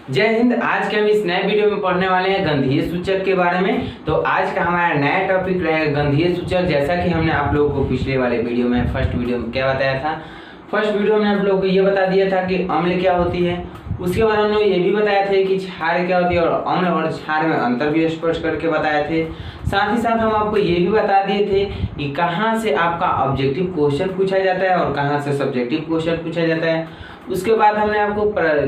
जय हिंद। आज के हम इस नए वीडियो में पढ़ने वाले हैं गंधीय सूचक के बारे में। तो आज का हमारा नया टॉपिक रहेगा गंधीय सूचक। जैसा कि हमने आप लोगों को पिछले वाले वीडियो में फर्स्ट वीडियो में क्या बताया था, फर्स्ट वीडियो में आप लोगों को ये बता दिया था कि अम्ल क्या होती है। उसके बाद हम लोग ये भी बताया थे कि क्षार क्या होती है और अम्ल और क्षार में अंतर भी स्पष्ट करके बताए थे। साथ ही साथ हम आपको ये भी बता दिए थे कि कहाँ से आपका ऑब्जेक्टिव क्वेश्चन पूछा जाता है और कहाँ से सब्जेक्टिव क्वेश्चन पूछा जाता है। उसके बाद हमने आपको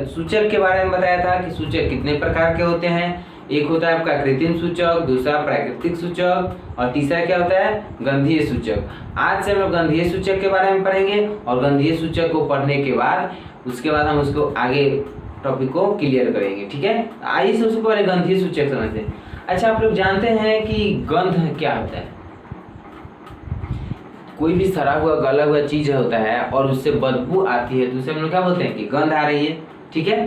सूचक के बारे में बताया था कि सूचक कितने प्रकार के होते हैं। एक होता है आपका कृत्रिम सूचक, दूसरा प्राकृतिक सूचक और तीसरा क्या होता है गंधीय सूचक। आज से हम लोग गंधीय सूचक के बारे में पढ़ेंगे और गंधीय सूचक को पढ़ने के बाद उसके बाद हम उसको आगे टॉपिक को क्लियर करेंगे। ठीक है, आइए सबसे पहले गंधीय सूचक समझते हैं। अच्छा, आप लोग जानते हैं कि गंध क्या होता है? कोई भी सड़ा हुआ गला हुआ चीज होता है और उससे बदबू आती है तो उसे हम लोग क्या बोलते हैं कि गंध आ रही है। ठीक है,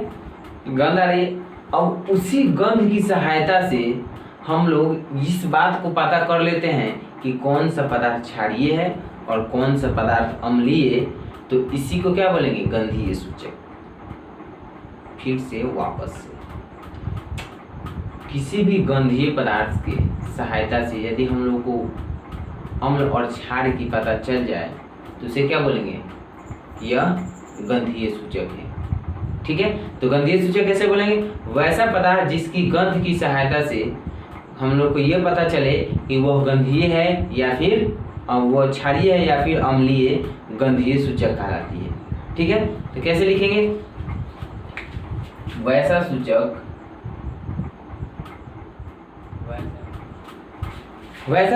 गंध आ रही है। अब उसी गंध की सहायता से हम लोग इस बात को पता कर लेते हैं कि कौन सा पदार्थ क्षारीय है और कौन सा पदार्थ अम्लीय। तो इसी को क्या बोलेंगे गंधीय सूचक। फिर से वापस से किसी भी गंधीय पदार्थ के सहायता से यदि हम लोग को अम्ल और क्षार की पता चल जाए तो उसे क्या बोलेंगे, यह गंधीय सूचक है। ठीक है, तो गंधीय सूचक कैसे बोलेंगे? वैसा पदार्थ जिसकी गंध की सहायता से हम लोग को यह पता चले कि वह गंधीय है या फिर वह क्षारीय है या फिर अम्लीय, गंधीय सूचक कहलाती है। ठीक है, तो कैसे लिखेंगे? वैसा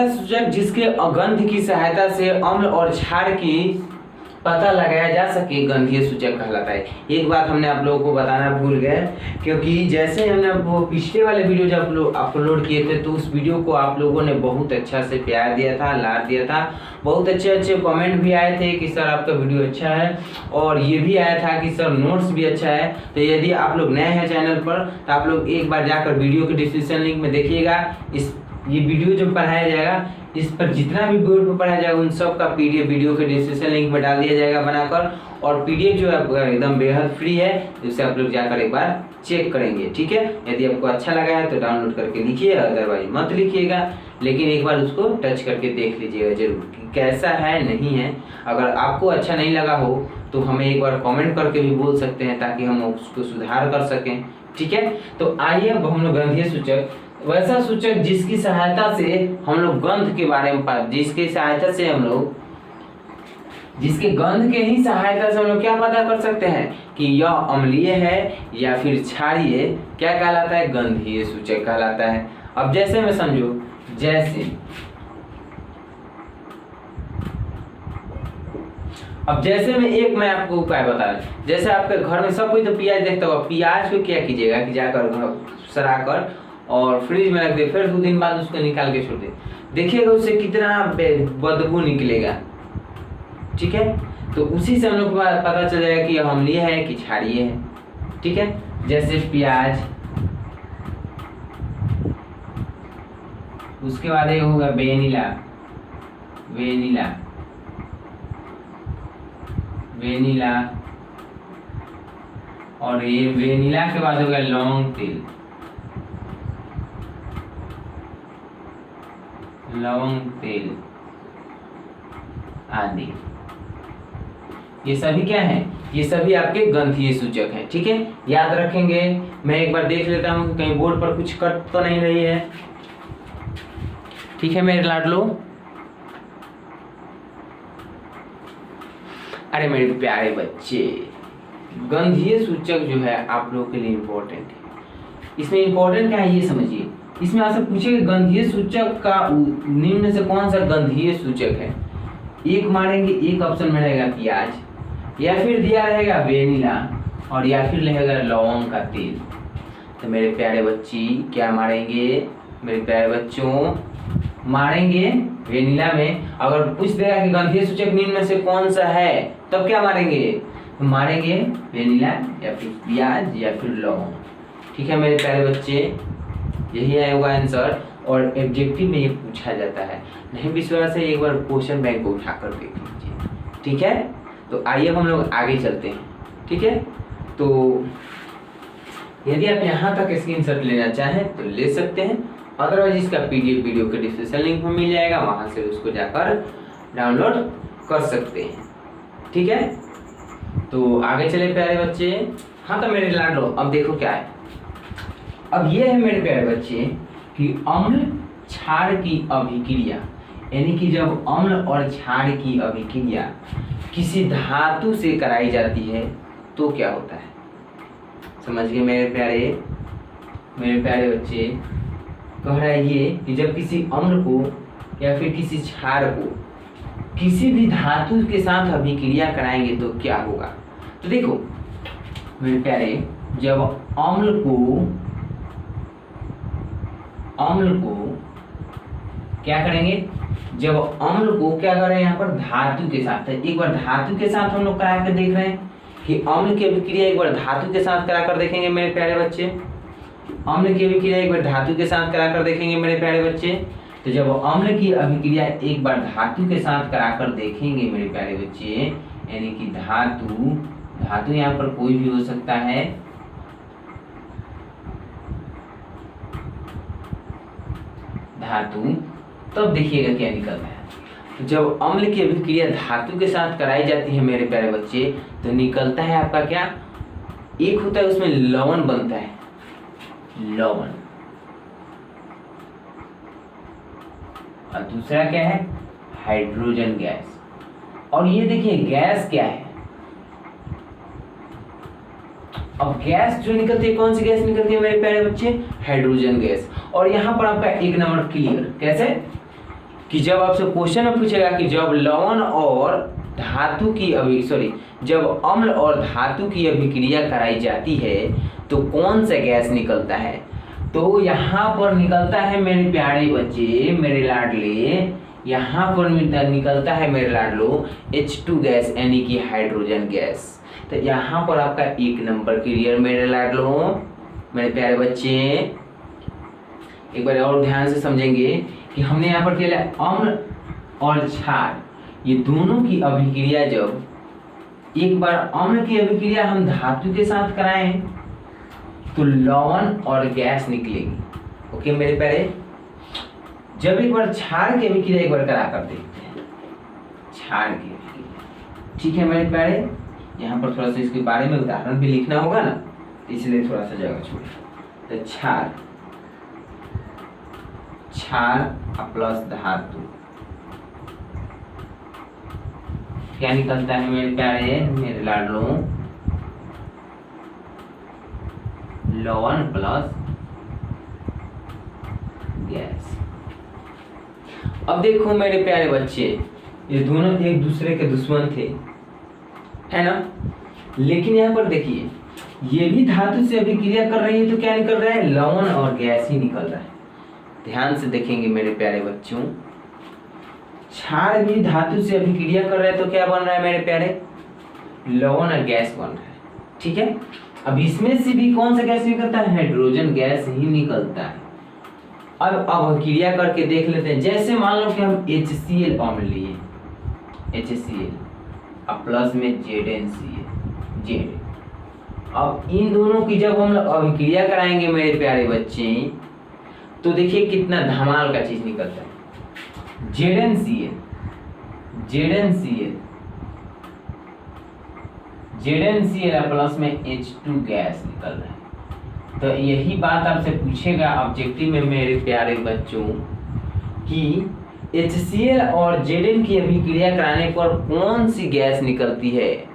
सूचक जिसके गंध की सहायता से अम्ल और क्षार की पता लगाया जा सके, गंधीय सूचक कहलाता है। एक बात हमने आप लोगों को बताना भूल गए, क्योंकि जैसे हमने वो पिछले वाले वीडियो जब अपलोड किए थे तो उस वीडियो को आप लोगों ने बहुत अच्छा से प्यार दिया था, लाड दिया था। बहुत अच्छे अच्छे कमेंट भी आए थे कि सर आपका वीडियो अच्छा है, और ये भी आया था कि सर नोट्स भी अच्छा है। तो यदि आप लोग नए हैं चैनल पर तो आप लोग एक बार जाकर वीडियो के डिस्क्रिप्शन लिंक में देखिएगा। ये वीडियो जो पढ़ाया जाएगा, इस पर जितना भी बोर्ड पर पढ़ाया जाएगा उन सब का पीडीएफ वीडियो के डिस्क्रिप्शन लिंक में डाल दिया जाएगा बनाकर। और पीडीएफ जो है एकदम बेहद फ्री है, उसे आप लोग जाकर एक बार चेक करेंगे। ठीक है, यदि आपको अच्छा लगा है तो डाउनलोड करके लिखिए, अदरवाइज मत लिखिएगा, लेकिन एक बार उसको टच करके देख लीजिएगा जरूर कि कैसा है नहीं है। अगर आपको अच्छा नहीं लगा हो तो हमें एक बार कॉमेंट करके भी बोल सकते हैं ताकि हम उसको सुधार कर सकें। ठीक है, तो आइए अब हम लोग गंधीय सूचक, वैसा सूचक जिसकी सहायता से हम लोग गंध के बारे में जिसके सहायता से हम लोग जिसके गंध के ही सहायता से हम लोग क्या पता कर सकते हैं कि यह अम्लीय है या फिर क्षारीय, क्या कहलाता है? गंधीय सूचक कहलाता है। अब जैसे में समझो, जैसे में एक मैं आपको उपाय बता रहा हूं। जैसे आपके घर में सब कोई तो प्याज देखता होगा, प्याज को क्या कीजिएगा कि जाकर सड़ा कर और फ्रिज में रख दे, फिर 2 दिन बाद उसको निकाल के छोड़ दे, देखिएगा उससे कितना बदबू निकलेगा। ठीक है, तो उसी से हम लोग को पता चल जाएगा कि यह अम्लीय है कि क्षारीय है। ठीक है, जैसे प्याज, उसके बाद ये होगा वेनिला, और ये वेनिला के बाद होगा लौंग तेल आदि। ये सभी क्या है? ये सभी आपके गंधीय सूचक हैं। ठीक है, याद रखेंगे। मैं एक बार देख लेता हूँ कहीं बोर्ड पर कुछ कट तो नहीं रही है। ठीक है मेरे लाडलो, अरे मेरे प्यारे बच्चे, गंधीय सूचक जो है आप लोगों के लिए इम्पोर्टेंट है। इसमें इम्पोर्टेंट क्या है ये समझिए। इसमें आपसे पूछेगा गंधीय सूचक का निम्न से कौन सा गंधीय सूचक है। एक मारेंगे, एक ऑप्शन में रहेगा प्याज, या फिर दिया रहेगा वेनिला, और या फिर रहेगा लौंग का तेल। तो मेरे प्यारे बच्ची क्या मारेंगे? मेरे प्यारे बच्चों मारेंगे वेनिला में। अगर पूछ देगा कि गंधीय सूचक निम्न में से कौन सा है तब क्या मारेंगे? तो मारेंगे वेनिला या फिर प्याज या फिर लौंग। ठीक है मेरे प्यारे बच्चे, यही आएगा आंसर। और ऑब्जेक्टिव में ये पूछा जाता है। नहीं विश्वास है एक बार क्वेश्चन बैंक को उठाकर देख लीजिए। ठीक है, तो आइए हम लोग आगे चलते हैं। ठीक है, तो यदि आप यहाँ तक स्क्रीनशॉट लेना चाहें तो ले सकते हैं, अदरवाइज इसका पीडीएफ वीडियो के डिस्क्रिप्शन लिंक में मिल जाएगा, वहां से उसको जाकर डाउनलोड कर सकते हैं। ठीक है, तो आगे चले प्यारे बच्चे। हाँ तो मेरे लाडलो, अब देखो क्या है, अब ये है मेरे प्यारे बच्चे कि अम्ल क्षार की अभिक्रिया, यानी कि जब अम्ल और क्षार की अभिक्रिया किसी धातु से कराई जाती है तो क्या होता है। समझ गए मेरे प्यारे बच्चे। कह रहा है ये कि जब किसी अम्ल को या फिर किसी क्षार को किसी भी धातु के साथ अभिक्रिया कराएंगे तो क्या होगा। तो देखो मेरे प्यारे, जब अम्ल को क्या करेंगे, जब अम्ल को क्या कर रहे हैं यहाँ पर धातु के साथ, एक बार धातु के साथ हम लोग करा कर देख रहे हैं कि अम्ल की अभिक्रिया एक बार धातु के साथ करा कर देखेंगे मेरे प्यारे बच्चे। अम्ल की अभिक्रिया एक बार धातु के साथ करा कर देखेंगे मेरे प्यारे बच्चे। तो जब अम्ल की अभिक्रिया एक बार धातु के साथ करा कर देखेंगे मेरे प्यारे बच्चे, यानी कि धातु यहाँ पर कोई भी हो सकता है, धातु, तब देखिएगा क्या निकलता है। जब अम्ल की अभिक्रिया धातु के साथ कराई जाती है मेरे प्यारे बच्चे, तो निकलता है आपका क्या, एक होता है उसमें लवण बनता है, लवण, और दूसरा क्या है, हाइड्रोजन गैस। और ये देखिए गैस क्या है, अब गैस जो निकलती है, कौन सी गैस निकलती है मेरे प्यारे बच्चे, हाइड्रोजन गैस। और यहाँ पर आपका एक नंबर क्लियर, कैसे कि जब आपसे क्वेश्चन में पूछेगा कि जब लवण और धातु की जब अम्ल और धातु की अभिक्रिया कराई जाती है तो कौन सा गैस निकलता है, तो यहाँ पर निकलता है मेरे प्यारे बच्चे, मेरे लाडले, यहाँ पर निकलता है मेरे लाडलो H2 गैस, यानी कि हाइड्रोजन गैस। तो यहाँ पर आपका एक नंबर क्लियर मेरे लाडलो, मेरे प्यारे बच्चे। एक बार और ध्यान से समझेंगे कि हमने यहाँ पर क्या, अम्ल और क्षार, ये दोनों की अभिक्रिया, जब एक बार अम्ल की अभिक्रिया हम धातु के साथ कराएं तो लवण और गैस निकलेगी। ओके मेरे प्यारे, जब एक बार क्षार की अभिक्रिया एक बार करा कर देखते हैं, क्षार की अभिक्रिया। ठीक है मेरे प्यारे, यहाँ पर थोड़ा सा इसके बारे में उदाहरण भी लिखना होगा ना, इसलिए थोड़ा सा जगह छोड़े। तो क्षार प्लस धातु क्या निकलता है मेरे प्यारे, मेरे लाडलो, लवण प्लस गैस। अब देखो मेरे प्यारे बच्चे, ये दोनों एक दूसरे के दुश्मन थे, है ना, लेकिन यहाँ पर देखिए ये भी धातु से अभिक्रिया कर रही है तो क्या निकल रहा है, लवण और गैस ही निकल रहा है। ध्यान से देखेंगे मेरे प्यारे बच्चों, क्षार भी धातु से अभिक्रिया कर रहा है तो क्या बन रहा है मेरे प्यारे, लवण और गैस बन रहा है। ठीक है, अब इसमें से भी कौन सा गैस निकलता है, हाइड्रोजन गैस ही निकलता है। अब अभिक्रिया करके देख लेते हैं। जैसे मान लो कि हम HCl अम्ल लिए, HCl अब प्लस में ZnCl। अब इन दोनों की जब हम अभिक्रिया कराएंगे मेरे प्यारे बच्चे, तो देखिए कितना धमाल का चीज निकलता है, ZnCl प्लस में H2 गैस निकल रहा है। तो यही बात आपसे पूछेगा ऑब्जेक्टिव में मेरे प्यारे बच्चों कि HCl और Zn की अभिक्रिया कराने पर कौन सी गैस निकलती है।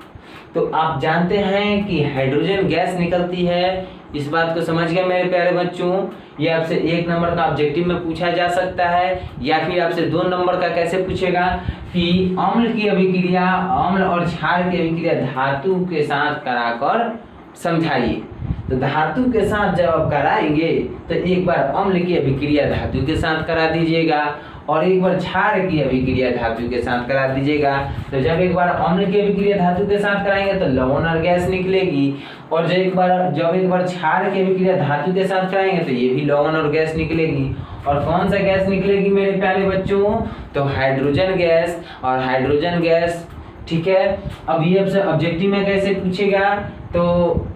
तो आप जानते हैं कि हाइड्रोजन गैस निकलती है, इस बात को समझ गए मेरे प्यारे बच्चों। ये आपसे 1 नंबर का ऑब्जेक्टिव में पूछा जा सकता है, या फिर आपसे 2 नंबर का कैसे पूछेगा कि अम्ल की अभिक्रिया, अम्ल और क्षार की अभिक्रिया धातु के साथ कराकर समझाइए। तो धातु के साथ जब आप कराएंगे तो एक बार अम्ल की अभिक्रिया धातु के साथ करा दीजिएगा और एक बार क्षार की अभिक्रिया धातु के साथ करा दीजिएगा। तो जब एक बार अम्ल की अभिक्रिया धातु के साथ कराएंगे तो लवण और गैस निकलेगी, और जब एक बार क्षार की अभिक्रिया धातु के साथ कराएंगे तो ये भी लवण और गैस निकलेगी। और कौन सा गैस निकलेगी मेरे प्यारे बच्चों, तो हाइड्रोजन गैस और हाइड्रोजन गैस। ठीक है, अब ये ऑब्जेक्टिव में कैसे पूछेगा, तो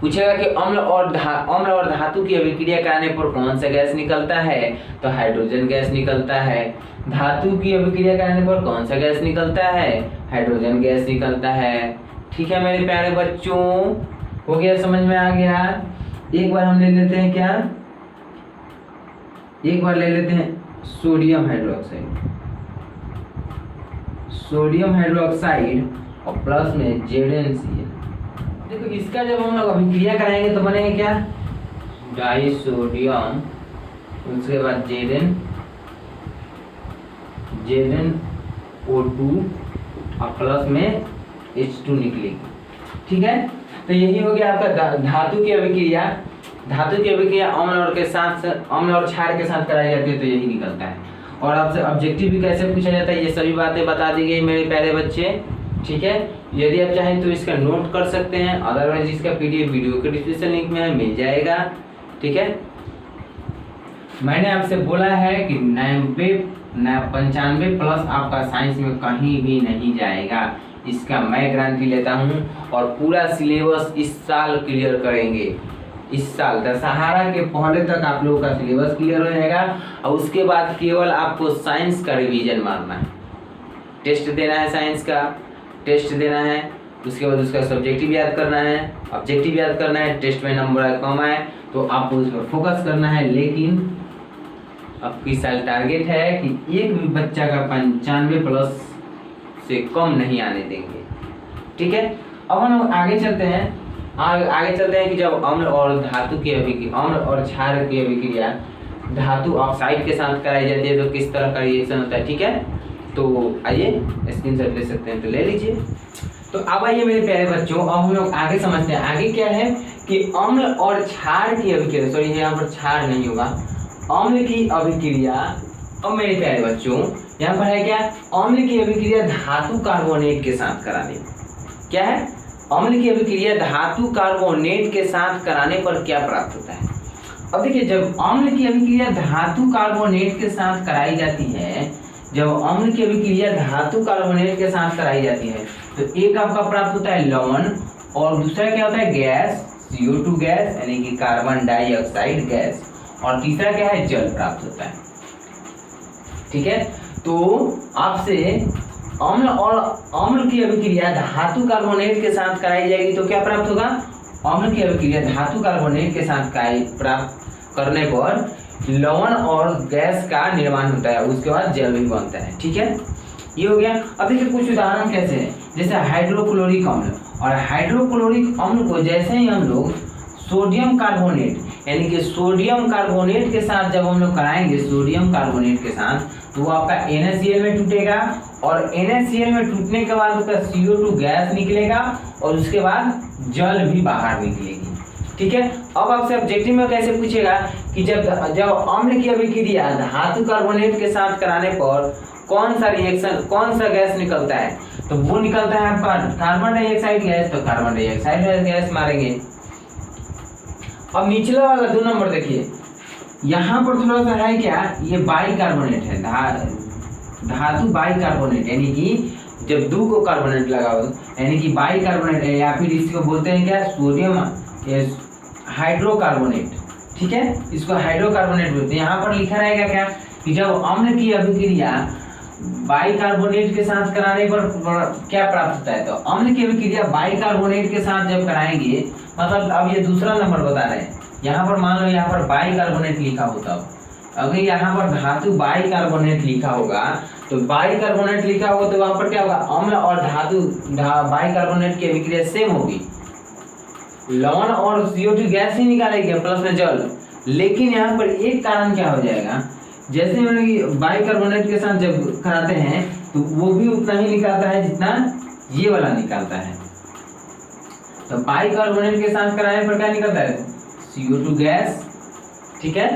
पूछेगा कि अम्ल और धातु की अभिक्रिया कराने पर कौन सा गैस निकलता है, तो हाइड्रोजन गैस निकलता है। धातु की अभिक्रिया कराने पर कौन सा गैस निकलता है, हाइड्रोजन गैस निकलता है। ठीक है मेरे प्यारे बच्चों, हो गया, समझ में आ गया। एक बार हम ले लेते हैं क्या, एक बार ले लेते हैं सोडियम हाइड्रोक्साइड, सोडियम हाइड्रोक्साइड और प्लस में ZnCl। देखो इसका जब हम लोग अभिक्रिया कराएंगे तो बनेगा क्या, डाई सोडियम, उसके बाद ZnO2 और प्लस में H2 निकलेगी। ठीक है, तो यही हो गया आपका धातु की अभिक्रिया। धातु की अभिक्रिया अम्ल और क्षार के साथ कराई जाती है तो यही निकलता है। और आपसे ऑब्जेक्टिव भी कैसे पूछा जाता है ये सभी बातें बता दी गई मेरे प्यारे बच्चे। ठीक है, यदि आप चाहें तो इसका नोट कर सकते हैं, अदरवाइज इसका PDF वीडियो के डिस्क्रिप्शन लिंक में मिल जाएगा। ठीक है, मैंने आपसे बोला है कि 95 प्लस आपका साइंस में कहीं भी नहीं जाएगा, इसका मैं गारंटी लेता हूं। और पूरा सिलेबस इस साल क्लियर करेंगे, इस साल दशहरा के पहले तक आप लोगों का सिलेबस क्लियर हो जाएगा। और उसके बाद केवल आपको साइंस का रिवीजन मारना है, टेस्ट देना है, साइंस का टेस्ट देना है, उसके बाद उसका सब्जेक्टिव याद करना है, ऑब्जेक्टिव याद करना है। टेस्ट में नंबर कम आए तो आपको उस पर फोकस करना है, लेकिन अब इस साल टारगेट है कि एक भी बच्चा का 95 प्लस से कम नहीं आने देंगे। ठीक है, अब हम लोग आगे चलते हैं। आगे चलते हैं कि जब अम्ल और धातु की अभिक्रिया, अम्ल और क्षार की अभिक्रिया धातु ऑक्साइड के साथ कराई जाती है तो किस तरह का रिएक्शन होता है। ठीक है, तो आइए स्क्रीनशॉट ले सकते हैं तो ले लीजिए। तो अब आइए मेरे प्यारे बच्चों, अब हम लोग आगे समझते हैं। आगे क्या है कि अम्ल और क्षार की अभिक्रिया, सॉरी यहाँ पर क्षार नहीं होगा, अम्ल की अभिक्रिया। अब मेरे प्यारे बच्चों यहाँ पर है क्या, अम्ल की अभिक्रिया धातु कार्बोनेट के साथ कराने, क्या है, अम्ल की अभिक्रिया धातु कार्बोनेट के साथ कराने पर क्या प्राप्त होता है। अब देखिए, जब अम्ल की अभिक्रिया धातु कार्बोनेट के साथ कराई जाती है, जब अम्ल की अभिक्रिया धातु कार्बोनेट के साथ कराई जाती है तो एक आपका प्राप्त होता है लवण, और दूसरा क्या होता है गैस, CO2 गैस यानी कि कार्बन डाइऑक्साइड गैस, और तीसरा क्या है, जल प्राप्त होता है। ठीक है, तो आपसे अम्ल की अभिक्रिया धातु कार्बोनेट के साथ कराई जाएगी तो क्या प्राप्त होगा, अम्ल की अभिक्रिया धातु कार्बोनेट के साथ प्राप्त करने पर लवण और गैस का निर्माण होता है, उसके बाद जल भी बनता है। ठीक है, ये हो गया। अब देखिए कुछ उदाहरण कैसे हैं, जैसे हाइड्रोक्लोरिक अम्ल, और हाइड्रोक्लोरिक अम्ल को जैसे ही हम लोग सोडियम कार्बोनेट यानी कि सोडियम कार्बोनेट के साथ जब हम लोग कराएंगे, सोडियम कार्बोनेट के साथ, तो वो आपका NaCl में टूटेगा, और NaCl में टूटने के बाद उसका CO2 गैस निकलेगा और उसके बाद जल भी बाहर निकलेगी। ठीक है, अब आपसे ऑब्जेक्टिव में कैसे पूछेगा कि जब अम्ल की अभिक्रिया धातु कार्बोनेट के साथ कराने पर कौन सा रिएक्शन, कौन सा गैस निकलता है, तो वो निकलता है आपका कार्बन डाइऑक्साइड गैस, तो कार्बन डाइऑक्साइड गैस मारेंगे। अब निचला वाला 2 नंबर देखिए, यहाँ पर थोड़ा सा है क्या, ये बाइकार्बोनेट है, धातु बाइकार्बोनेट, यानी कि जब 2 को कार्बोनेट लगाओ यानी कि बाइकार्बोनेट है, या फिर इसको बोलते हैं क्या, सोडियम हाइड्रोकार्बोनेट। ठीक है, इसको हाइड्रोकार्बोनेट बोलते हैं। यहाँ पर लिखा रहेगा क्या कि जब अम्ल की अभिक्रिया बाइकार्बोनेट के साथ कराने पर क्या प्राप्त होता है, तो अम्ल की अभिक्रिया बाइकार्बोनेट के साथ जब कराएंगे, मतलब अब ये दूसरा नंबर बता रहे हैं, यहाँ पर मान लो यहाँ पर बाइकार्बोनेट लिखा होता, अगर यहाँ पर धातु बाइकार्बोनेट लिखा होगा तो बाइकार्बोनेट लिखा होगा तो वहाँ पर क्या होगा, अम्ल और धातु बाइकार्बोनेट की अभिक्रिया सेम होगी, लवण और CO2 गैस ही निकालेगी प्लस में जल। लेकिन यहाँ पर एक कारण क्या हो जाएगा, जैसे हम लोग बाइकार्बोनेट के साथ जब कराते हैं तो वो भी उतना ही निकालता है जितना ये वाला निकालता है, तो बाइकार्बोनेट के साथ कराने पर क्या निकलता है, CO2 गैस। ठीक है,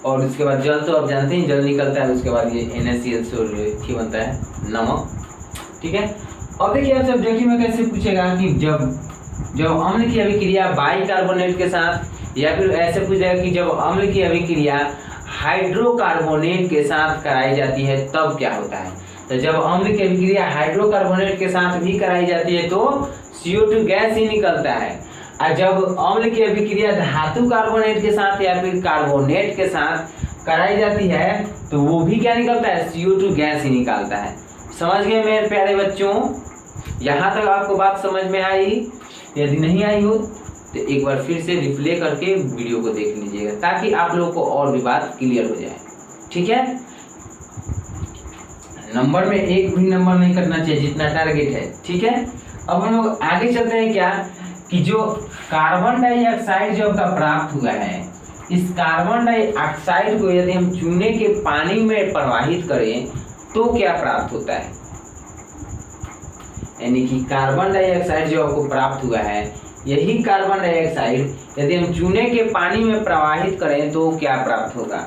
और उसके बाद जल, तो आप जानते हैं जल निकलता है, उसके बाद ये NaCl से बनता है नमक। ठीक है, अब देखिए आप सब्जेक्टिव में कैसे पूछेगा कि जब अम्ल की अभिक्रिया बाइकार्बोनेट के साथ, या फिर ऐसे पूछेगा कि जब अम्ल की अभिक्रिया हाइड्रोकार्बोनेट के साथ कराई जाती है तब क्या होता है। तो जब अम्ल की अभिक्रिया हाइड्रोकार्बोनेट के साथ भी कराई जाती है तो CO2 गैस ही निकलता है, और जब अम्ल की अभिक्रिया धातु कार्बोनेट के साथ या फिर कार्बोनेट के साथ कराई जाती है तो वो भी क्या निकलता है, CO2 गैस ही निकालता है। समझ गए मेरे प्यारे बच्चों? यहाँ तक आपको बात समझ में आई? यदि नहीं आई हो तो एक बार फिर से रिप्ले करके वीडियो को देख लीजिएगा ताकि आप लोगों को और भी बात क्लियर हो जाए। ठीक है, नंबर में एक भी नंबर नहीं करना चाहिए जितना टारगेट है। ठीक है, अब हम लोग आगे चलते हैं क्या कि जो कार्बन डाइऑक्साइड जो आपका प्राप्त हुआ है, इस कार्बन डाइऑक्साइड को यदि हम चूने के पानी में प्रवाहित करें तो क्या प्राप्त होता है, यानी कि कार्बन डाइऑक्साइड जो आपको प्राप्त हुआ है, यही कार्बन डाइऑक्साइड यदि हम चूने के पानी में प्रवाहित करें तो क्या प्राप्त होगा,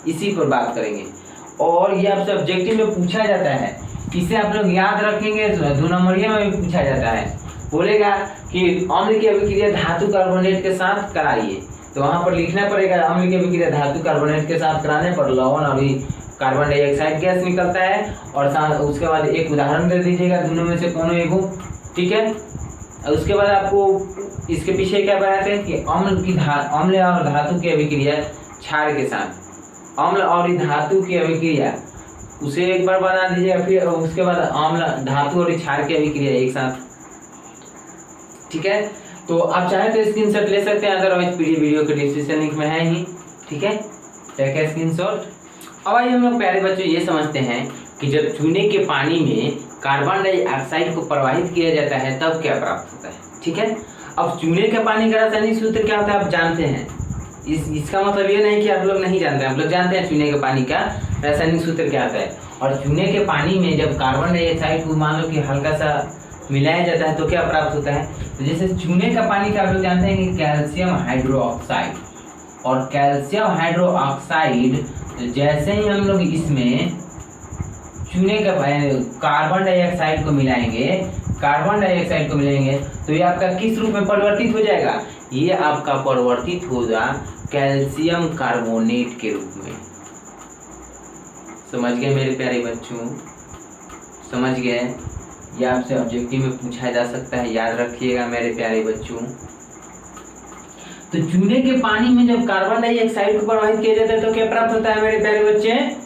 इसी पर बात करेंगे। और ये आपसे ऑब्जेक्टिव में पूछा जाता है, इसे आप लोग याद रखेंगे। 2 नंबरिया में भी पूछा जाता है, बोलेगा कि अम्ल की अभिक्रिया धातु कार्बोनेट के साथ कराइए, तो वहां पर लिखना पड़ेगा अम्ल की अभिक्रिया धातु कार्बोनेट के साथ कराने पर लवण और कार्बन डाइऑक्साइड गैस निकलता है। और साथ उसके बाद एक उदाहरण दे दीजिएगा दोनों में से कोनो एक हो। ठीक है, उसके बाद आपको इसके पीछे क्या बताते हैं कि अम्ल और धातु की अभिक्रिया क्षार के साथ, अम्ल और धातु की अभिक्रिया उसे एक बार बना दीजिएगा, फिर उसके बाद अम्ल धातु और क्षार की अभिक्रिया एक साथ। ठीक है, तो आप चाहे तो स्क्रीनशॉट ले सकते हैं, अदरवाइज वीडियो के डिस्क्रिप्शन लिंक में है ही। ठीक है, टेक ए स्क्रीनशॉट। अब आइए हम लोग प्यारे बच्चों ये समझते हैं कि जब चूने के पानी में कार्बन डाइऑक्साइड को प्रवाहित किया जाता है तब क्या प्राप्त होता है। ठीक है, अब चूने के पानी का रासायनिक सूत्र क्या होता है आप जानते हैं। इसका मतलब ये नहीं कि आप लोग नहीं जानते हैं, आप लोग जानते हैं चूने के पानी का रासायनिक सूत्र क्या होता है। और चूने के पानी में जब कार्बन डाइऑक्साइड को मान लो कि हल्का सा मिलाया जाता है तो क्या प्राप्त होता है, तो जैसे चूने का पानी का आप लोग जानते हैं कि कैल्शियम हाइड्रोक्साइड, और कैल्शियम हाइड्रोक्साइड जैसे ही हम लोग इसमें चूने का कार्बन डाइऑक्साइड को मिलाएंगे तो ये आपका किस रूप में परिवर्तित हो जाएगा, ये आपका परिवर्तित होगा कैल्शियम कार्बोनेट के रूप में। समझ गए मेरे प्यारे बच्चों? समझ गए? ये आपसे ऑब्जेक्टिव में पूछा जा सकता है, याद रखिएगा मेरे प्यारे बच्चों। तो चूने के पानी में जब कार्बन डाइऑक्साइड को प्रवाहित किया जाता है तो क्या प्राप्त होता है मेरे प्यारे बच्चे,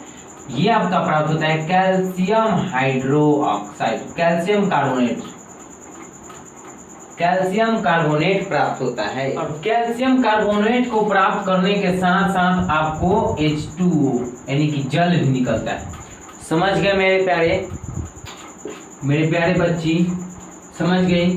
ये आपका प्राप्त होता है कैल्शियम हाइड्रोक्साइड, कैल्शियम कार्बोनेट प्राप्त होता है। और कैल्शियम कार्बोनेट को प्राप्त करने के साथ साथ आपको H2O यानी कि जल भी निकलता है। समझ गए मेरे प्यारे बच्ची? समझ गई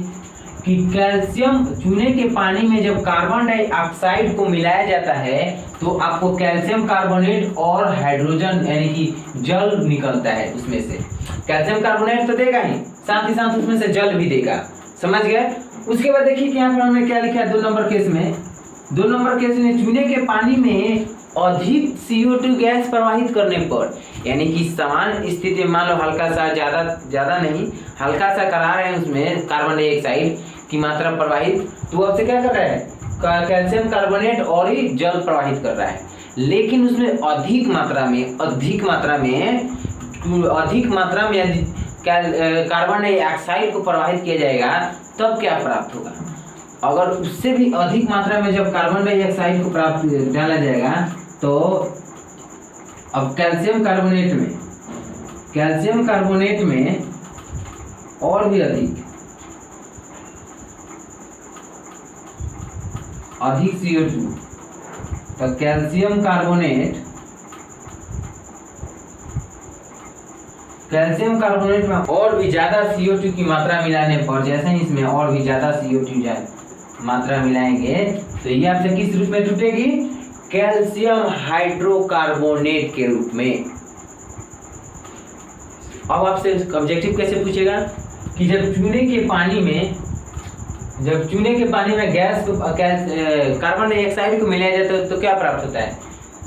कि कैल्शियम चूने के पानी में जब कार्बन डाइऑक्साइड को मिलाया जाता है तो आपको कैल्शियम कार्बोनेट और हाइड्रोजन यानी कि जल निकलता है। उसमें से कैल्शियम कार्बोनेट तो देगा ही, साथ ही साथ उसमें से जल भी देगा। समझ गए? उसके बाद देखिए कि यहाँ पर हमने क्या लिखा है 2 नंबर केस में चूने के पानी में अधिक CO2 गैस प्रवाहित करने पर, यानी कि समान स्थिति में मान लो हल्का सा ज्यादा नहीं, हल्का सा करा रहे हैं उसमें कार्बन डाइऑक्साइड की मात्रा प्रवाहित, तो आपसे क्या कर रहा है कैल्शियम कार्बोनेट और ही जल प्रवाहित कर रहा है। लेकिन उसमें अधिक मात्रा में यदि कार्बन डाइऑक्साइड को प्रवाहित किया जाएगा तब क्या प्राप्त होगा। अगर उससे भी अधिक मात्रा में जब कार्बन डाइऑक्साइड को प्राप्त डाला जाएगा तो अब कैल्शियम कार्बोनेट में और भी अधिक CO2, तो कैल्शियम कार्बोनेट में और भी ज्यादा CO2 की मात्रा मिलाने पर, जैसे ही इसमें और भी ज्यादा CO2 मात्रा मिलाएंगे तो ये आपसे किस रूप में टूटेगी, कैल्शियम हाइड्रोकार्बोनेट के रूप में। अब आपसे ऑब्जेक्टिव कैसे पूछेगा कि जब चूने के पानी में गैस कार्बन डाइऑक्साइड को मिलाया जाता है तो क्या प्राप्त होता है,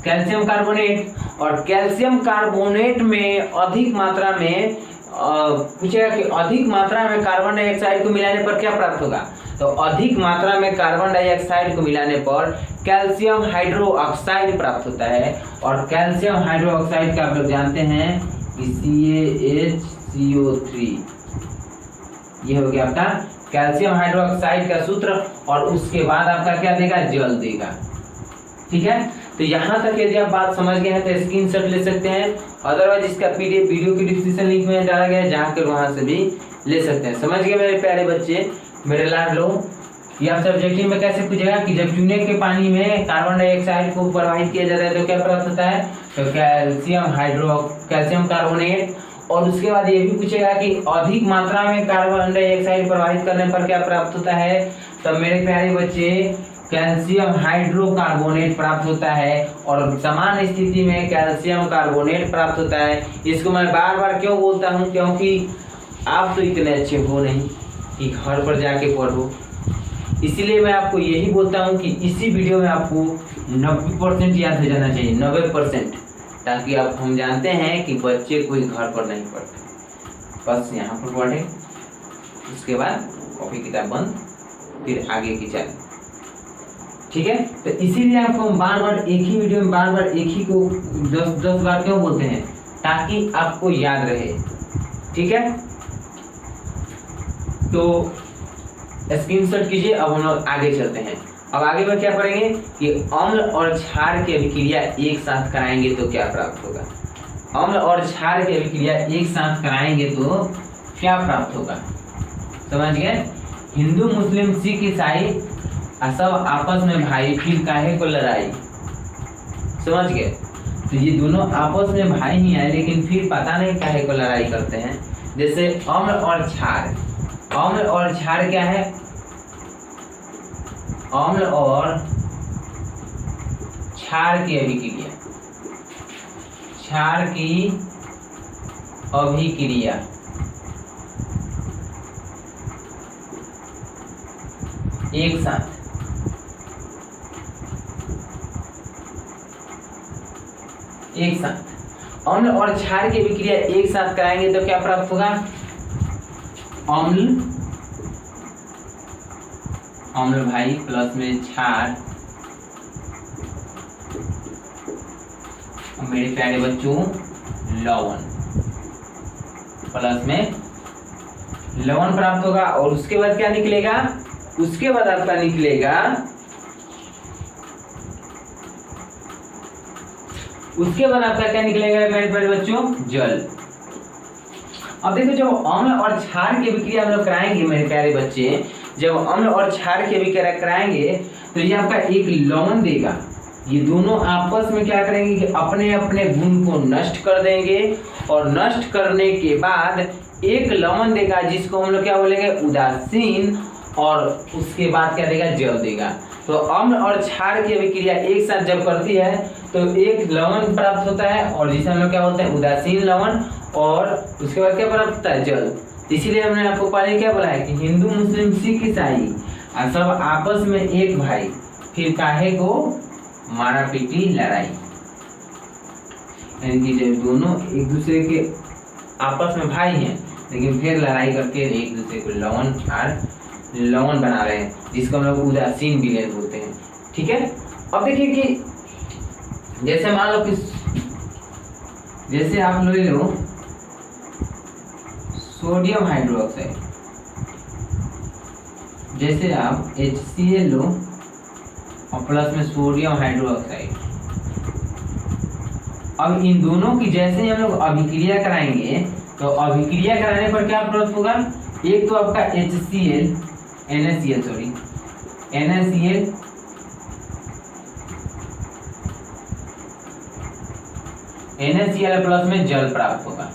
कैल्शियम कार्बोनेट। और कैल्शियम कार्बोनेट में अधिक मात्रा में पूछेगा कि अधिक मात्रा में कार्बन डाइऑक्साइड को मिलाने पर क्या प्राप्त होगा, तो अधिक मात्रा में कार्बन डाइऑक्साइड को मिलाने पर कैल्शियम हाइड्रोक्साइड प्राप्त होता है। और कैल्शियम हाइड्रोक्साइड का आप लोग जानते हैं कि CaHCO3, ये हो गया आपका कैल्शियम हाइड्रोक्साइड का सूत्र और उसके बाद आपका क्या देगा, जल देगा। ठीक है, तो यहाँ तक यदि आप बात समझ गए हैं तो स्क्रीनशॉट ले सकते हैं, अदरवाइज इसका पीडीएफ वीडियो की डिस्क्रिप्शन लिंक में डाला गया है, जाकर वहां से भी ले सकते हैं। समझ गए मेरे प्यारे बच्चे, मेरे लाडलो। या सब्जेक्टिव में कैसे पूछेगा कि जब चूने के पानी में कार्बन डाइऑक्साइड को प्रवाहित किया जाता है तो क्या प्राप्त होता है, तो कैल्शियम कार्बोनेट। और उसके बाद ये भी पूछेगा कि अधिक मात्रा में कार्बन डाइऑक्साइड प्रवाहित करने पर क्या प्राप्त होता है, तब मेरे प्यारे बच्चे कैल्शियम हाइड्रोकार्बोनेट प्राप्त होता है, और समान स्थिति में कैल्शियम कार्बोनेट प्राप्त होता है। इसको मैं बार बार क्यों बोलता हूँ, क्योंकि आप तो इतने अच्छे हो नहीं कि घर पर जाके पढ़ो, इसीलिए मैं आपको यही बोलता हूँ कि इसी वीडियो में आपको 90% याद हो जाना चाहिए, 90%, ताकि आप हम जानते हैं कि बच्चे कोई घर पर नहीं पढ़ते, बस यहाँ पर पढ़े, उसके बाद कॉपी किताब बंद, फिर आगे की चाल। ठीक है, तो इसीलिए आपको हम बार बार एक ही वीडियो में बार बार एक ही को 10 बार क्यों बोलते हैं, ताकि आपको याद रहे। ठीक है, तो स्क्रीनशॉट कीजिए। अब हम लोग आगे चलते हैं। अब आगे में क्या पढ़ेंगे कि अम्ल और क्षार की अभिक्रिया एक साथ कराएंगे तो क्या प्राप्त होगा। अम्ल और क्षार की अभिक्रिया एक साथ कराएंगे तो क्या प्राप्त होगा, समझ गए। हिंदू मुस्लिम सिख ईसाई सब आपस में भाई, फिर काहे को लड़ाई, समझ गए। तो ये दोनों आपस में भाई ही है, लेकिन फिर पता नहीं काहे को लड़ाई करते हैं। जैसे अम्ल और क्षार, अम्ल और क्षार क्या है, अम्ल और क्षार की अभिक्रिया, क्षार की अभिक्रिया एक साथ, एक साथ अम्ल और क्षार की अभिक्रिया एक साथ कराएंगे तो क्या प्राप्त होगा, अम्ल, अम्ल भाई प्लस में क्षार, मेरे प्यारे बच्चों लवण, प्लस में लवण प्राप्त होगा। और उसके बाद क्या निकलेगा, उसके बाद आपका निकलेगा, उसके बाद आपका क्या निकलेगा मेरे प्यारे बच्चों, जल। अब देखो जब अम्ल और क्षार की अभिक्रिया हम लोग कराएंगे मेरे प्यारे बच्चे, जब अम्ल और क्षार की अभिक्रिया कराएंगे तो ये आपका एक लवण देगा। ये दोनों आपस में क्या करेंगे कि अपने अपने गुण को नष्ट कर देंगे, और नष्ट करने के बाद एक लवण देगा जिसको हम लोग क्या बोलेंगे, उदासीन, और उसके बाद क्या देगा, जल देगा। तो अम्ल और क्षार की अभिक्रिया एक साथ जब करती है तो एक लवण प्राप्त होता है, और जिसे हम लोग क्या बोलते हैं, उदासीन लवण, और उसके बाद क्या प्राप्त होता है, जल। इसीलिए हमने आपको पहले क्या बोला है कि हिंदू मुस्लिम सिख ईसाई सब आपस में एक भाई, फिर काहे को मारा पीटी लड़ाई, यानी कि जब दोनों एक दूसरे के आपस में भाई हैं लेकिन फिर लड़ाई करके एक दूसरे को लवण बना रहे हैं, जिसको हम लोग उदासीन विलेन बोलते हैं। ठीक है, अब देखिए कि जैसे मान लो कि जैसे आप ले लो सोडियम हाइड्रोक्साइड, जैसे आप HCl लो और प्लस में सोडियम हाइड्रोक्साइड। अब इन दोनों की जैसे ही हम लोग अभिक्रिया कराएंगे तो अभिक्रिया कराने पर क्या प्राप्त होगा, एक तो आपका NaCl प्लस में जल प्राप्त होगा।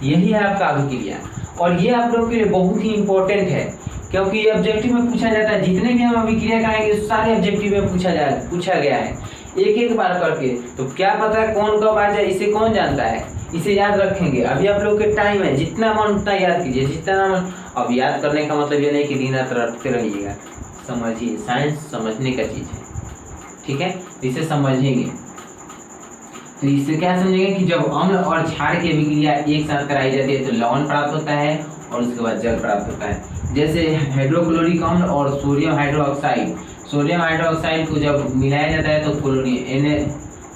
यही है आपका अभिक्रिया, और ये आप लोगों के लिए बहुत ही इंपॉर्टेंट है, क्योंकि ये ऑब्जेक्टिव में पूछा जाता है। जितने भी हम अभिक्रिया कराएंगे सारे ऑब्जेक्टिव में पूछा गया है एक एक बार करके। तो क्या पता है कौन कब आ जाए, इसे कौन जानता है, इसे याद रखेंगे। अभी आप लोग के टाइम है, जितना मन उतना याद कीजिए, जितना मन। अब याद करने का मतलब ये नहीं कि दिन रात रटते रहिएगा, समझिए, साइंस समझने का चीज़ है। ठीक है, इसे समझेंगे तो इससे क्या समझेंगे कि जब अम्ल और क्षार की अभिक्रिया एक साथ कराई जाती है तो लवण प्राप्त होता है, और उसके बाद जल प्राप्त होता है। जैसे हाइड्रोक्लोरिक अम्ल और सोडियम हाइड्रोक्साइड को जब मिलाया जाता है तो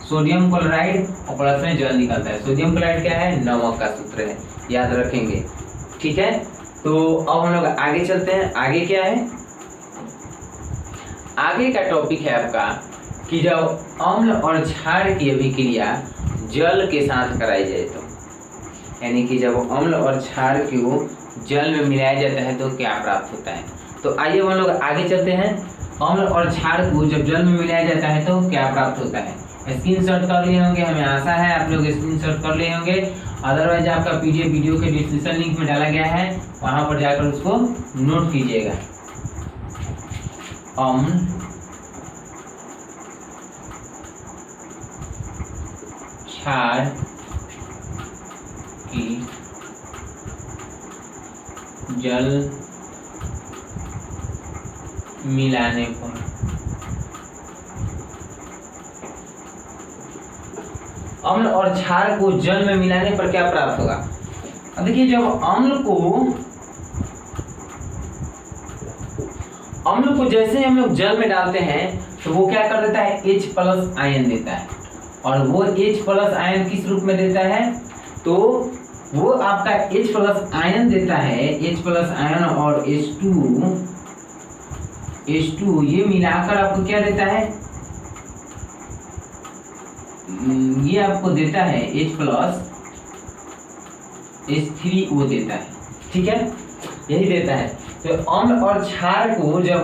सोडियम क्लोराइड और प्लस में जल निकलता है। सोडियम क्लोराइड क्या है, नमक का सूत्र है, याद रखेंगे। ठीक है, तो अब हम लोग आगे चलते हैं। आगे क्या है, आगे का टॉपिक है आपका कि जब अम्ल और क्षार की अभिक्रिया जल के साथ कराई जाए तो, यानी कि जब अम्ल और क्षार को जल में मिलाया जाता है तो क्या प्राप्त होता है। तो आइए हम लोग आगे चलते हैं। अम्ल और क्षार को जब जल में मिलाया जाता है तो क्या प्राप्त होता है। स्क्रीनशॉट कर लिए होंगे, हमें आशा है आप लोग स्क्रीनशॉट कर लिए होंगे। अदरवाइज आपका पीडीएफ वीडियो के डिस्क्रिप्शन लिंक में डाला गया है, वहां पर जाकर उसको नोट कीजिएगा। अम्ल क्षार की जल मिलाने पर अम्ल और क्षार को जल में मिलाने पर क्या प्राप्त होगा। अब देखिए, जब अम्ल को जैसे ही हम लोग जल में डालते हैं तो वो क्या कर देता है, H+ आयन देता है। और वो H+ आयन किस रूप में देता है, तो वो आपका H+ आयन देता है। H+ आयन और H2 ये मिलाकर आपको क्या देता है, ये आपको देता है H+ H3O देता है, ठीक है, यही देता है। तो अम्ल और क्षार को जब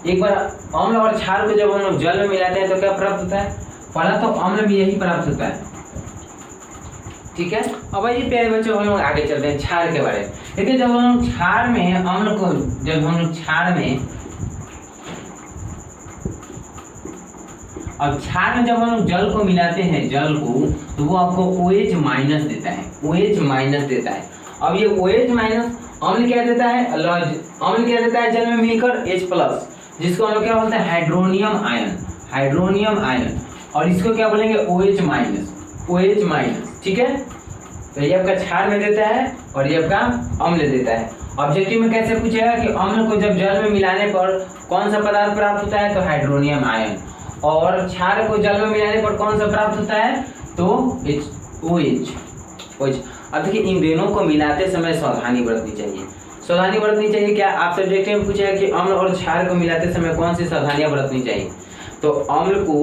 एक बार अम्ल और क्षार को जब हम लोग जल में मिलाते हैं तो क्या प्राप्त होता है, पहला तो अम्ल में यही प्राप्त होता है, ठीक है। अब ये प्यारे बच्चों हम लोग आगे चलते हैं क्षार के बारे में। देखिए, जब हम लोग क्षार में अम्ल को जब हम लोग क्षार में जब हम लोग जल को मिलाते हैं, जल को, तो वो आपको OH- देता है, OH- देता है। अब ये OH- अम्ल क्या देता है, अम्ल क्या देता है जल में मिलकर H+, जिसको हम लोग क्या बोलते हैं, हाइड्रोनियम आयन, और इसको क्या बोलेंगे, OH-, ठीक है। तो ये आपका क्षार में देता है और ये आपका अम्ल देता है। ऑब्जेक्टिव में कैसे पूछेगा कि अम्ल को जब जल में मिलाने पर कौन सा पदार्थ प्राप्त होता है, तो हाइड्रोनियम आयन, और क्षार को जल में मिलाने पर कौन सा प्राप्त होता है, तो OH। अब देखिए, इन दोनों को मिलाते समय सावधानी बरतनी चाहिए। क्या आप सब्जेक्ट में पूछेगा कि अम्ल और क्षार को मिलाते समय कौन सी सावधानियां बरतनी चाहिए। तो अम्ल को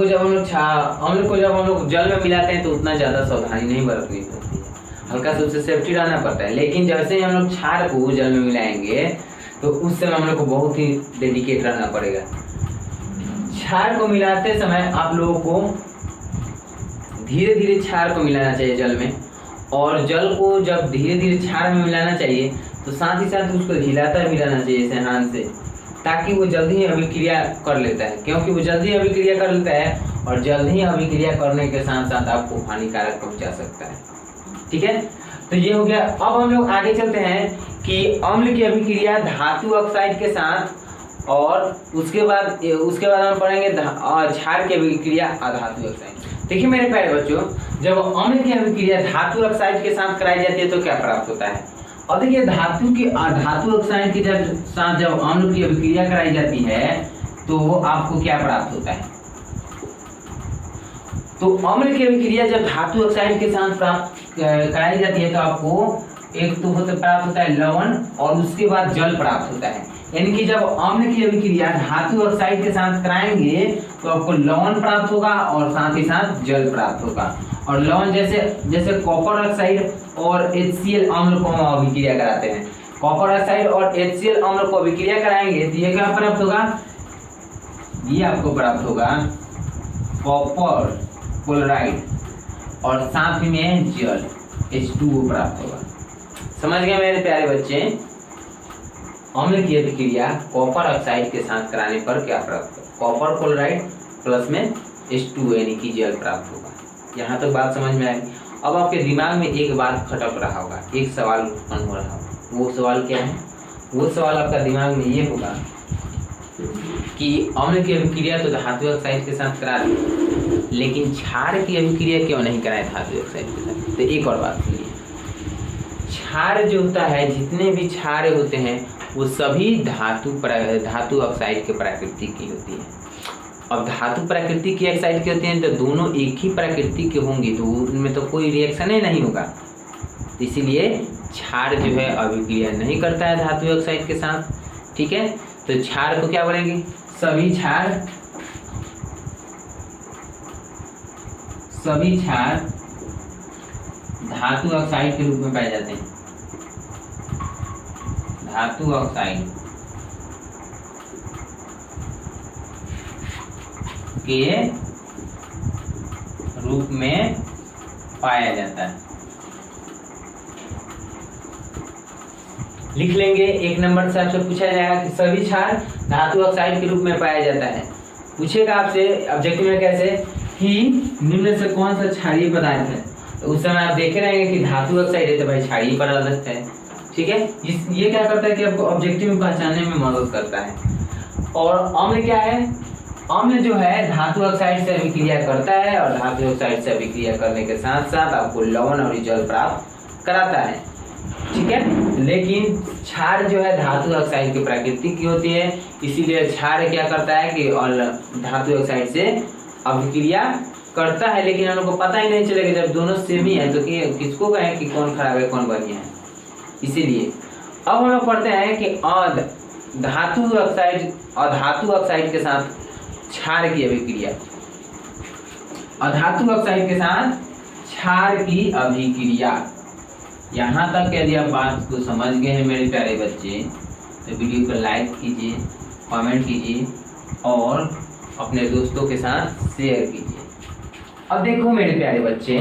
जब हम लोग जल में मिलाते हैं तो उतना ज़्यादा सावधानी नहीं बरतनी पड़ती है, हल्का सा उससे सेफ्टी रहना पड़ता है। लेकिन जैसे ही हम लोग क्षार को जल में मिलाएंगे तो उस समय हम लोग को बहुत ही डेडिकेट रहना पड़ेगा। क्षार को मिलाते समय आप लोगों को धीरे धीरे क्षार को मिलाना चाहिए जल में, और जल को जब धीरे धीरे क्षार में मिलाना चाहिए तो साथ ही साथ उसको हिलाता मिलाना चाहिए इसे हाथ से, ताकि वो जल्दी ही अभिक्रिया कर लेता है, क्योंकि वो जल्दी अभिक्रिया कर लेता है और जल्दी ही अभिक्रिया करने के साथ साथ आपको हानिकारक पहुंचा सकता है, ठीक है। तो ये हो गया। अब हम लोग आगे चलते हैं कि अम्ल की अभिक्रिया धातु ऑक्साइड के साथ, और उसके बाद हम पढ़ेंगे क्षार की अभिक्रिया अधातु ऑक्साइड। देखिए मेरे प्यारे बच्चों, जब अम्ल की अभिक्रिया धातु ऑक्साइड के साथ कराई जाती है तो क्या प्राप्त होता है। और देखिए, धातु ऑक्साइड के साथ जब अम्ल की अभिक्रिया कराई जाती है तो आपको क्या प्राप्त होता है। तो अम्ल की अभिक्रिया जब धातु ऑक्साइड के साथ कराई जाती है तो आपको एक तो प्राप्त होता है लवण, और उसके बाद जल प्राप्त होता है। यानी कि जब अम्ल की अभिक्रिया धातु ऑक्साइड के साथ कराएंगे तो आपको लवण प्राप्त होगा और साथ ही साथ जल प्राप्त होगा। और लवण जैसे कॉपर ऑक्साइड और HCl अम्ल को हम अभिक्रिया कराते हैं, कॉपर ऑक्साइड और HCl अम्ल को अभिक्रिया कराएंगे तो ये क्या प्राप्त होगा, ये आपको प्राप्त होगा कॉपर क्लोराइड, और साथ में जल H2O प्राप्त होगा। समझ गए मेरे प्यारे बच्चे। अम्ल की अभिक्रिया कॉपर ऑक्साइड के साथ कराने पर क्या प्राप्त होगा, कॉपर क्लोराइड प्लस में H2O यानी कि जल प्राप्त होगा। यहाँ तक बात समझ में आई। अब आपके दिमाग में एक बात खटक रहा होगा, एक सवाल उत्पन्न हो रहा होगा। वो सवाल क्या है, वो सवाल आपका दिमाग में ये होगा कि अम्ल की अभिक्रिया तो धातु ऑक्साइड के साथ करा दी, लेकिन क्षार की अभिक्रिया क्यों नहीं कराए धातु ऑक्साइड के साथ। तो एक और बात सुनिए, क्षार जो होता है, जितने भी क्षार होते हैं वो सभी धातु ऑक्साइड के प्राकृतिक की होती है। अब धातु प्रकृति की ऑक्साइड की होती हैं तो दोनों एक ही प्रकृति के होंगे तो उनमें तो कोई रिएक्शन ही नहीं होगा, इसीलिए क्षार जो है अभिक्रिया नहीं करता है धातु ऑक्साइड के साथ। ठीक है, तो क्षार को क्या बोलेंगे? सभी क्षार धातु ऑक्साइड के रूप में पाए जाते हैं। धातु ऑक्साइड के रूप में पाया जाता है। लिख लेंगे, 1 नंबर से आपसे पूछा जाएगा कि सभी क्षार धातु ऑक्साइड के रूप में पाया जाता है। पूछेगा आपसे ऑब्जेक्टिव में कैसे कि निम्न से कौन सा क्षारीय पदार्थ है, तो उस समय आप देखे रहेंगे कि धातु ऑक्साइड है तो भाई क्षारीय पदार्थ है। ठीक है, ये क्या करता है कि आपको ऑब्जेक्टिव में पहचानने में मदद करता है। और अम्ल क्या है? अम्ल जो है धातु ऑक्साइड से अभिक्रिया करता है और धातु ऑक्साइड से अभिक्रिया करने के साथ साथ आपको लवण और जल प्राप्त कराता है। ठीक है, लेकिन क्षार जो है धातु ऑक्साइड की प्रकृति की होती है, इसीलिए क्षार क्या करता है कि और धातु ऑक्साइड से अभिक्रिया करता है, लेकिन हम लोग को पता ही नहीं चलेगा जब दोनों सेम ही है तो किसको कहें कि कौन खराब है कौन बढ़िया है। इसीलिए अब हम लोग पढ़ते हैं कि धातु ऑक्साइड के साथ क्षार की अभिक्रिया, धातु ऑक्साइड के साथ क्षार की अभिक्रिया। यहाँ तक यदि आप बात को समझ गए हैं मेरे प्यारे बच्चे तो वीडियो को लाइक कीजिए, कमेंट कीजिए और अपने दोस्तों के साथ शेयर कीजिए। अब देखो मेरे प्यारे बच्चे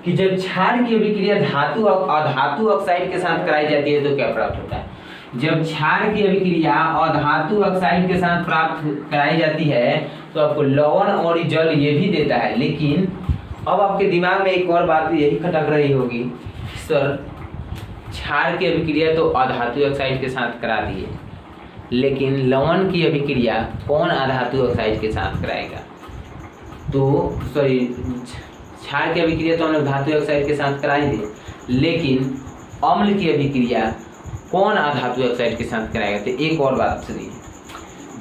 कि जब क्षार की अभिक्रिया धातु ऑक्साइड के साथ कराई जाती है तो क्या प्राप्त होता है? जब क्षार की अभिक्रिया धातु ऑक्साइड के साथ प्राप्त कराई जाती है तो आपको लवण और जल ये भी देता है। लेकिन अब आपके दिमाग में एक और बात यही खटक रही होगी, सर क्षार की अभिक्रिया तो अधातु ऑक्साइड के साथ करा दिए, लेकिन लवण की अभिक्रिया कौन अधातु ऑक्साइड के साथ कराएगा? तो सॉरी, क्षार की अभिक्रिया तो हम लोग धातु ऑक्साइड के साथ करा ही दे, लेकिन अम्ल की अभिक्रिया कौन अधातु ऑक्साइड के साथ कराएगा? तो एक और बात सुनिए,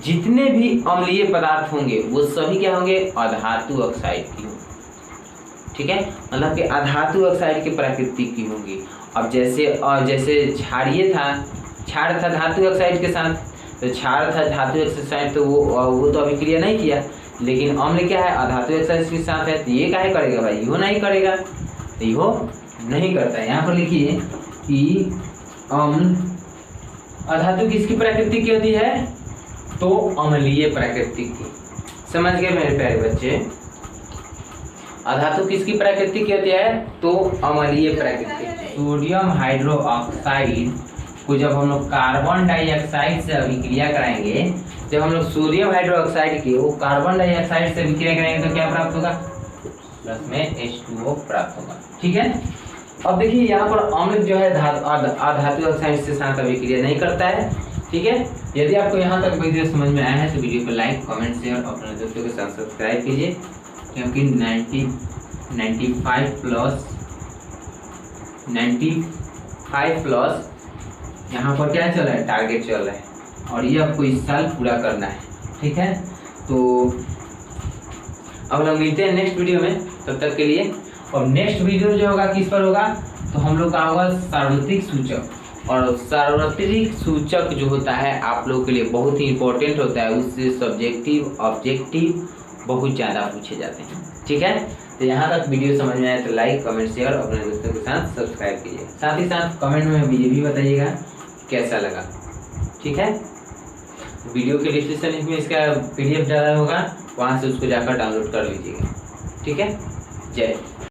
जितने भी अम्लीय पदार्थ होंगे वो सभी क्या होंगे? अधातु ऑक्साइड की होंगे। ठीक है, मतलब कि अधातु ऑक्साइड की प्रकृति की होंगी। अब जैसे क्षार था धातु ऑक्साइड के साथ, तो क्षार था धातु ऑक्साइड तो वो तो अभिक्रिया नहीं किया, लेकिन अम्ल क्या है? अधातु ऑक्साइड के साथ है, तो ये काहे करेगा भाई? यो नहीं करेगा, तो यो नहीं करता है। यहाँ पर लिखिए कि अम्ल अधातु किसकी प्रकृति की होती है? तो अम्लीय प्रकृति की। समझ गए मेरे प्यारे बच्चे? अधातु किसकी प्रकृति की होती है? तो अम्लीय प्रकृति। सोडियम हाइड्रोक्साइड को जब हम लोग कार्बन डाइऑक्साइड से अभिक्रिया कराएंगे, जब हम लोग सोडियम हाइड्रोक्साइड की वो कार्बन डाइऑक्साइड से अभिक्रिया करेंगे तो क्या प्राप्त होगा? प्लस में H2O प्राप्त होगा। ठीक है, अब देखिए यहाँ पर अम्ल जो है धातु ऑक्साइड से साथ अभिक्रिया नहीं करता है। ठीक है, यदि आपको यहाँ तक वीडियो समझ में आया है तो वीडियो को लाइक, कमेंट, शेयर और अपने दोस्तों के साथ सब्सक्राइब कीजिए, क्योंकि 95 प्लस यहाँ पर क्या चल रहा है? टारगेट चल रहा है और ये आपको इस साल पूरा करना है। ठीक है, तो अब लोग मिलते हैं नेक्स्ट वीडियो में, तब तक के लिए। और नेक्स्ट वीडियो जो होगा किस पर होगा? तो हम लोग का होगा सार्वत्रिक सूचक। और सार्वत्रिक सूचक जो होता है आप लोगों के लिए बहुत ही इंपॉर्टेंट होता है, उससे सब्जेक्टिव ऑब्जेक्टिव बहुत ज़्यादा पूछे जाते हैं। ठीक है, तो यहाँ तक वीडियो समझ में आए तो लाइक, कमेंट, शेयर और अपने दोस्तों के साथ सब्सक्राइब कीजिए। साथ ही साथ कमेंट में ये भी बताइएगा कैसा लगा। ठीक है, वीडियो के डिस्क्रिप्शन में इसका PDF डाला होगा, वहाँ से उसको जाकर डाउनलोड कर लीजिएगा। ठीक है, जय।